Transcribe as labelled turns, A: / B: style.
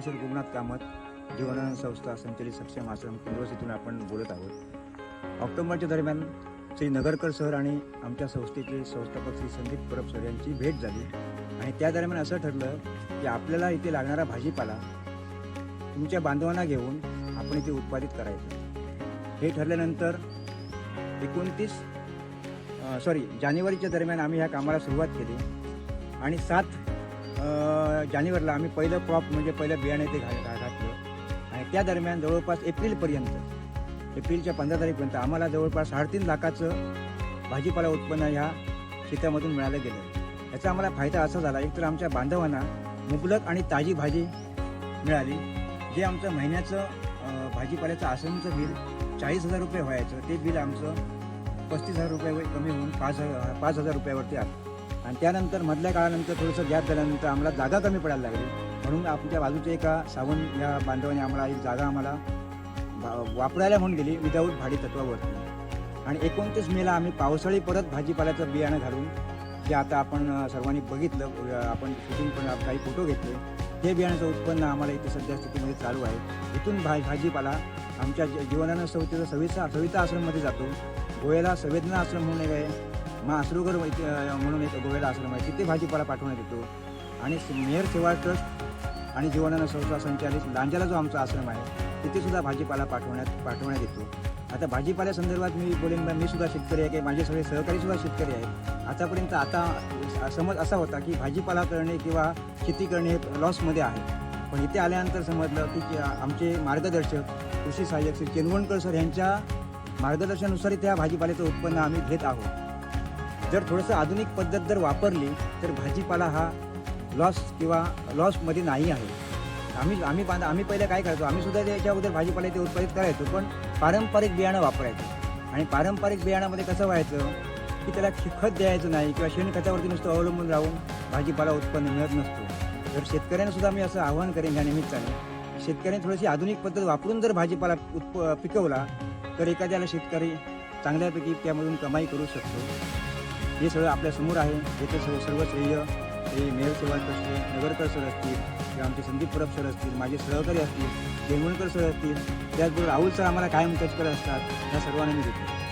A: Professor Gurunath Kamat, Jeevanand संस्था संचलित सक्षम आश्रम कुंडवस इथून आपण बोलत आहोत. ऑक्टोबरच्या दरम्यान श्री नगरकर सर आणि आमच्या संस्थेचे संस्थापक श्री संदीप परब सर यांची भेट झाली आणि त्या दरम्यान असं ठरलं की आपल्याला इथे लागणारा भाजीपाला तुमच्या बांधवांना घेऊन आपण इथे उत्पादित करायचं. हे ठरल्यानंतर जानेवारीच्या दरम्यान आम्ही ह्या कामाला सुरुवात केली आणि 7 जानेवारीला आम्ही पहिलं क्रॉप म्हणजे पहिलं बियाणे ते घातलं आणि त्या दरम्यान जवळपास एप्रिलच्या 15 तारखेपर्यंत आम्हाला जवळपास 3.5 लाखाचं भाजीपाला उत्पन्न ह्या शेतामधून मिळालं गेलं. याचा आम्हाला फायदा असा झाला, एक तर आमच्या बांधवांना मुबलक आणि ताजी भाजी मिळाली. जे आमचं महिन्याचं भाजीपाल्याचं आश्रमचं बिल 40,000 रुपये व्हायचं ते बिल आमचं 35,000 रुपये कमी होऊन 5,000 रुपयावरती आलं. आणि त्यानंतर मधल्या काळानंतर थोडंसं गॅप झाल्यानंतर आम्हाला जागा कमी पडायला लागली, म्हणून आमच्या बाजूच्या एका सावंत या बांधवाने आम्हाला एक जागा आम्हाला वापरायला म्हणून दिली विदाऊट भाडी तत्वावरती. आणि 29 मेला आम्ही पावसाळी परत भाजीपाल्याचं बियाणं घालून, जे आता आपण सर्वांनी बघितलं, आपण शूटिंग पण काही फोटो घेतले, हे बियाण्याचं उत्पन्न आम्हाला इथे सध्या स्थितीमध्ये चालू आहे. इथून भाजीपाला आमच्या जीवनानंद संस्थेचा सविता आश्रममध्ये जातो. गोव्याला संवेदना आश्रम म्हणून एक आहे, मा आसरूगर म्हणून एक गोव्याला आश्रम आहे, तिथे भाजीपाला पाठवण्यात येतो. आणि मेहर सेवा ट्रस्ट आणि जीवनानंद संस्था संचालित लांजाला जो आमचा आश्रम आहे तिथे सुद्धा भाजीपाला पाठवण्यात येतो. आता भाजीपाल्या संदर्भात मी बोलेन, मी सुद्धा शेतकरी आहे, की माझे सगळे सहकारी सुद्धा शेतकरी आहेत. आतापर्यंत समज असा होता की भाजीपाला करणे किंवा शेती करणे हे लॉसमध्ये आहे, पण इथे आल्यानंतर समजलं की आमचे मार्गदर्शक कृषी सहाय्यक श्री चेनवणकर सर यांच्या मार्गदर्शनानुसार त्या भाजीपाल्याचं उत्पन्न आम्ही घेत आहोत. जर थोडंसं आधुनिक पद्धत जर वापरली तर भाजीपाला हा लॉसमध्ये नाही आहे. आम्ही पहिले काय करायचो, आम्ही सुद्धा त्याच्या अगोदर भाजीपाला ते उत्पादित करायचो, पण पारंपरिक बियाणं वापरायचो. आणि पारंपरिक बियाणामध्ये कसं व्हायचं की त्याला खत द्यायचं नाही किंवा शेणखतावरती नुसतं अवलंबून राहून भाजीपाला उत्पन्न मिळत नसतो. तर शेतकऱ्यांना सुद्धा मी असं आवाहन करेन या निमित्ताने, शेतकऱ्यांनी थोडीशी आधुनिक पद्धत वापरून जर भाजीपाला पिकवला तर एखाद्याला शेतकरी चांगल्यापैकी त्यामधून कमाई करू शकतो. हे सगळं आपल्यासमोर आहे. याचे सर्व श्रेय हे मेहर सेवा ट्रस्ट, नगरकर सर असतील किंवा आमचे संदीप परब सर असतील, माझे सहकारी असतील, जेनवणकर सर असतील, त्याचबरोबर राहुल सर आम्हाला कायम टच करत असतात, या सर्वांना मी देतो.